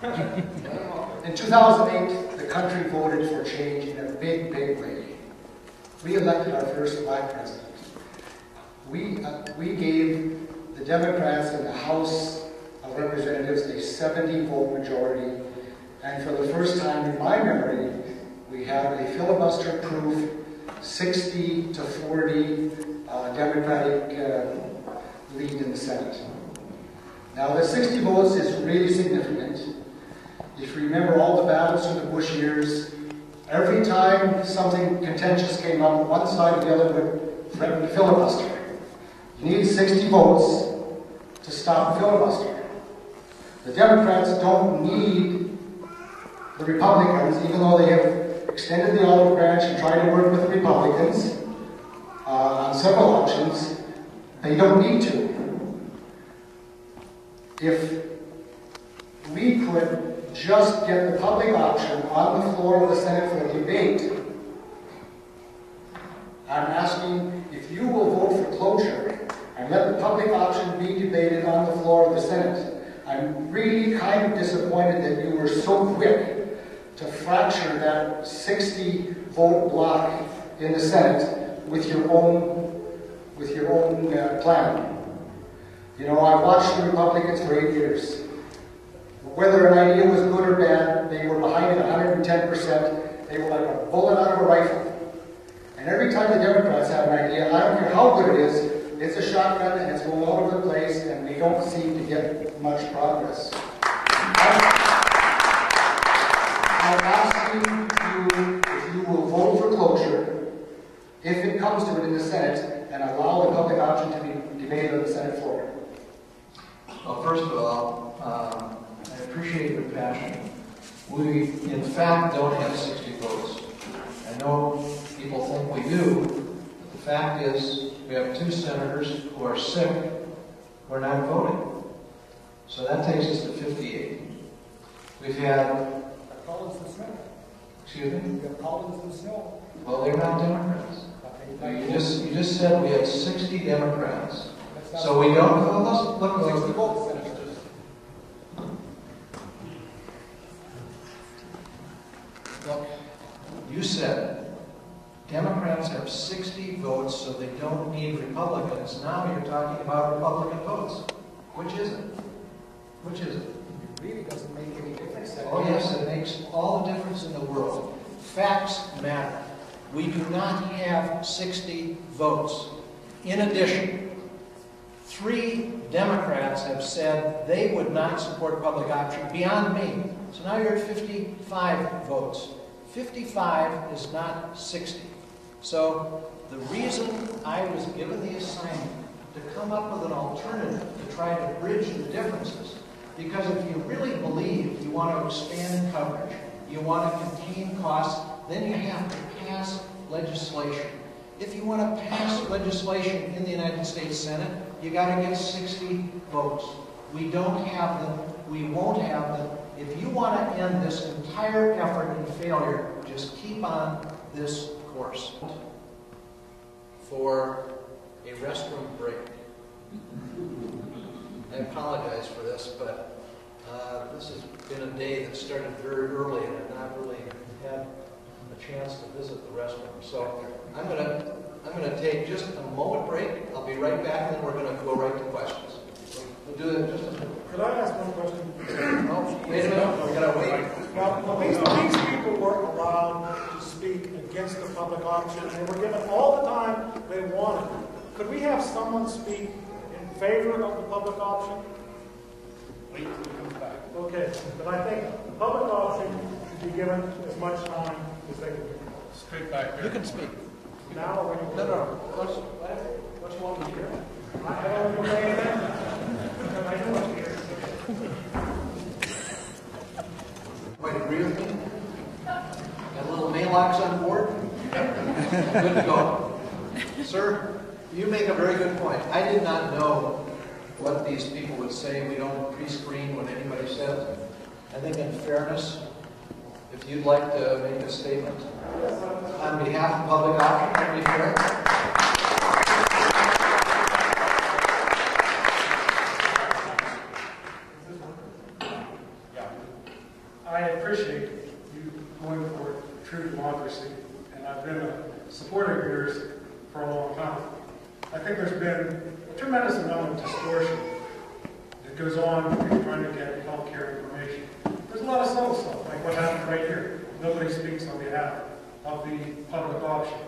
In 2008, the country voted for change in a big, big way. We elected our first black president. We gave the Democrats in the House of Representatives a 70-vote majority, and for the first time in my memory, we have a filibuster-proof 60 to 40 Democratic lead in the Senate. Now, the 60 votes is really significant. If you remember all the battles through the Bush years, every time something contentious came up, one side or the other would threaten to filibuster. You need 60 votes to stop a filibuster. The Democrats don't need the Republicans, even though they have extended the olive branch and tried to work with the Republicans on several options. They don't need to. If we could just get the public option on the floor of the Senate for debate, I'm asking if you will vote for cloture and let the public option be debated on the floor of the Senate. I'm really kind of disappointed that you were so quick to fracture that 60-vote block in the Senate with your own plan. You know, I watched the Republicans for 8 years. Whether an idea was good or bad, they were behind it 110%. They were like a bullet out of a rifle. And every time the Democrats have an idea, I don't care how good it is, it's a shotgun and it's going all over the place, and they don't seem to get much progress. I'm asking you if you will vote for cloture, if it comes to it in the Senate, and allow the public option to be debated on the Senate floor. Well, first of all, I appreciate your passion. We, in fact, don't have 60 votes. I know people think we do, but the fact is we have 2 senators who are sick who are not voting. So that takes us to 58. We've had... Collins and Smith. Excuse me? We have Collins and Snow. Well, they're not Democrats. You just said we had 60 Democrats. So we don't... Well, look, 60 votes, Senators. Look, you said Democrats have 60 votes, so they don't need Republicans. Now you're talking about Republican votes. Which is it? Which is it? It really doesn't make any difference. Oh yes, it makes all the difference in the world. Facts matter. We do not have 60 votes. In addition, 3 Democrats have said they would not support public option beyond me. So now you're at 55 votes. 55 is not 60. So the reason I was given the assignment to come up with an alternative to try to bridge the differences, because if you really believe you want to expand coverage, you want to contain costs, then you have to pass legislation. If you want to pass legislation in the United States Senate, you got to get 60 votes. We don't have them. We won't have them. If you want to end this entire effort in failure, just keep on this course. For a restroom break. I apologize for this, but this has been a day that started very early, and I've not really had a chance to visit the restroom. So I'm gonna take just a moment break. I'll be right back, and then we're gonna go right to questions. We'll do it in just a minute. Could I ask one question? Oh, wait a minute. We gotta wait. Now, these people were allowed to speak against the public option. They were given all the time they wanted. Could we have someone speak in favor of the public option? Wait till he comes back. Okay, but I think the public option should be given as much time as they can give. Straight back here. You can speak. Now or when you... No. What you want me to hear? I don't know anything. Because I know what's here. Quite agree with me? Got a little Malox on board? Good to go. Sir, you make a very good point. I did not know what these people would say. We don't pre-screen what anybody says. I think in fairness, if you'd like to make a statement on behalf of public option, that'd be fair. I appreciate you going for true democracy, and I've been a supporter of yours for a long time. I think there's been a tremendous amount of distortion that goes on when you're trying to get health care information. There's a lot of subtle stuff, like what happened right here. Nobody speaks on behalf of the public option.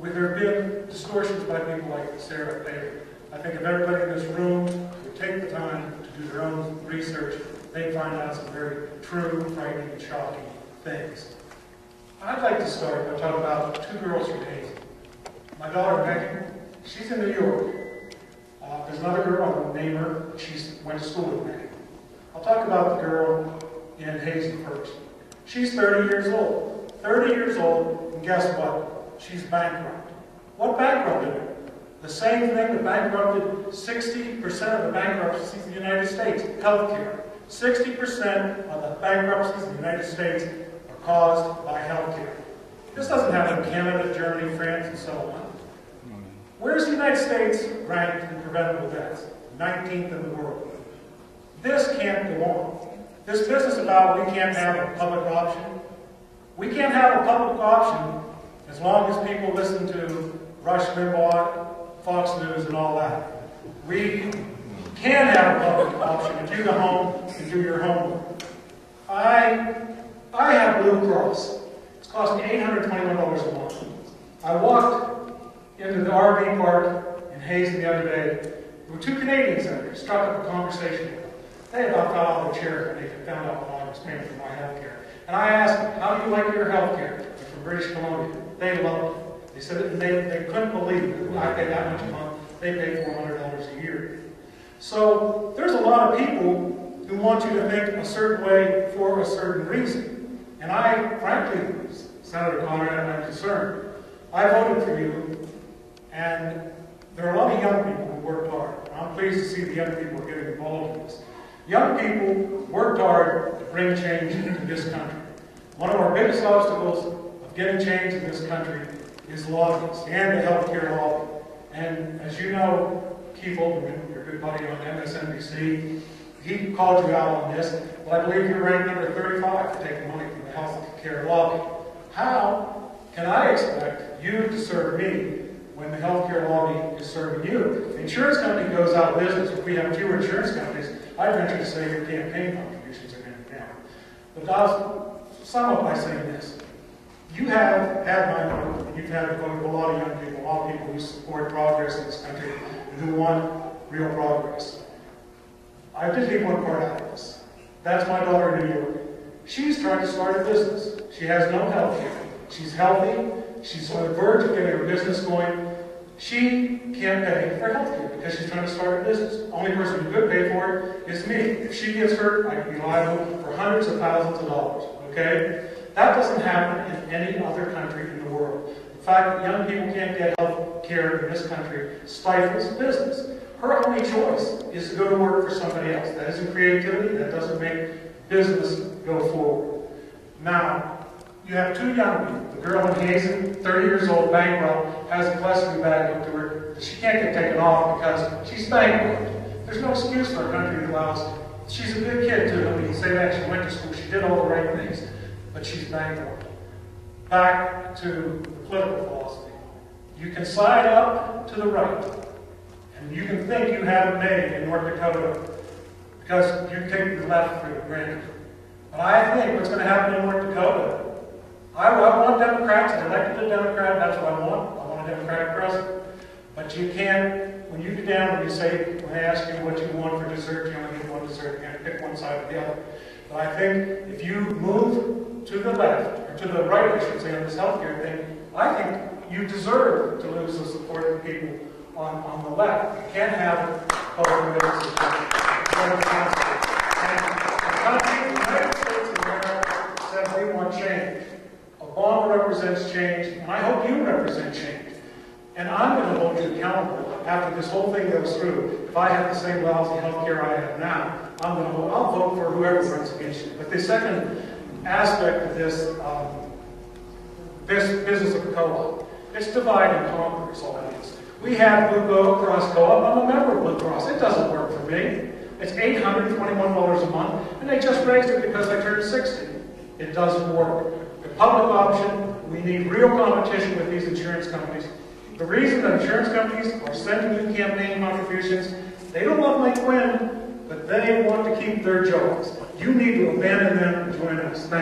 There have been distortions by people like Sarah Palin. I think if everybody in this room would take the time to do their own research, they'd find out some very true, frightening, and shocking things. I'd like to start by talking about two girls from Hazen. My daughter, Megan, she's in New York. There's another girl, I won't name her, she went to school with Megan. I'll talk about the girl in Hazen first. She's 30 years old. 30 years old, and guess what? She's bankrupt. What bankrupted her? The same thing that bankrupted 60% of the bankruptcies in the United States, healthcare. 60% of the bankruptcies in the United States are caused by healthcare. This doesn't happen in Canada, Germany, France, and so on. Where's the United States ranked in preventable deaths? 19th in the world. This can't go on. This business about we can't have a public option. We can't have a public option as long as people listen to Rush Limbaugh, Fox News, and all that. We can have a public option if you go home and do your homework. I have Blue Cross. It's cost me $821 a month. I walked into the RV park in Hazen the other day. There were two Canadians there, struck up a conversation with them. They had about got out of the chair when they found out what I was paying for my health care. And I asked them, how do you like your health care? They're from British Columbia. They loved it. They said they couldn't believe it. I pay that much a month. They pay $400 a year. So there's a lot of people who want you to think a certain way for a certain reason. And I, frankly, Senator Conrad, I'm concerned. I voted for you, and there are a lot of young people who worked hard. I'm pleased to see the young people are getting involved in this. Young people worked hard to bring change into this country. One of our biggest obstacles of getting change in this country is lobbies and the healthcare lobby. And as you know, Keith Olbermann, your good buddy on MSNBC, he called you out on this, but I believe you're ranked number 35 for taking money from the healthcare lobby. How can I expect you to serve me when the healthcare lobby is serving you? If the insurance company goes out of business, if we have fewer insurance companies, I venture to say your campaign contributions are going to be down. But I'll sum up by saying this. You have had my vote, and you've had the vote of a lot of young people, a lot of people who support progress in this country, and who want real progress. I did leave one part out of this. That's my daughter in New York. She's trying to start a business. She has no health care. She's healthy. She's on the verge of getting her business going. She can't pay for health care because she's trying to start a business. The only person who could pay for it is me. If she gets hurt, I could be liable for hundreds of thousands of dollars. Okay? That doesn't happen in any other country in the world. The fact that young people can't get health care in this country stifles business. Her only choice is to go to work for somebody else. That isn't creativity. That doesn't make business go forward. Now, you have two young people. The girl in Hazen, 30 years old, bankrupt, has a cholesterol bag hooked to her that she can't get taken off because she's bankrupt. There's no excuse for a country that allows. She's a good kid, too. Let me say that. She went to school. She did all the right things. But she's bankrupt. Back to the political philosophy. You can side up to the right, and you can think you have it made in North Dakota because you take the left for granted. But I think what's going to happen in North Dakota, I want Democrats, elected a Democrat, that's what I want. I want a Democratic president. But you can't, when you get down and you say, when they ask you what you want for dessert, you only get one dessert. You have to pick one side or the other. But I think if you move to the left, or to the right, I should say, on this healthcare thing, I think you deserve to lose the support of the people on the left. You can't have public businesses. And the United States of America said we want change. Obama represents change, and I hope you represent change. And I'm going to hold you accountable after this whole thing goes through. If I have the same lousy health care I have now, I'll vote for whoever runs against you. But the second aspect of this business of co-op, it's divide and conquer is all it is. We have Blue Cross Co-op. I'm a member of Blue Cross. It doesn't work for me. It's $821 a month, and they just raised it because I turned 60. It doesn't work. The public option, we need real competition with these insurance companies. The reason that insurance companies are sending you campaign contributions, they don't love Mike Quinn, but they want to keep their jobs. You need to abandon them and join us. Thank you.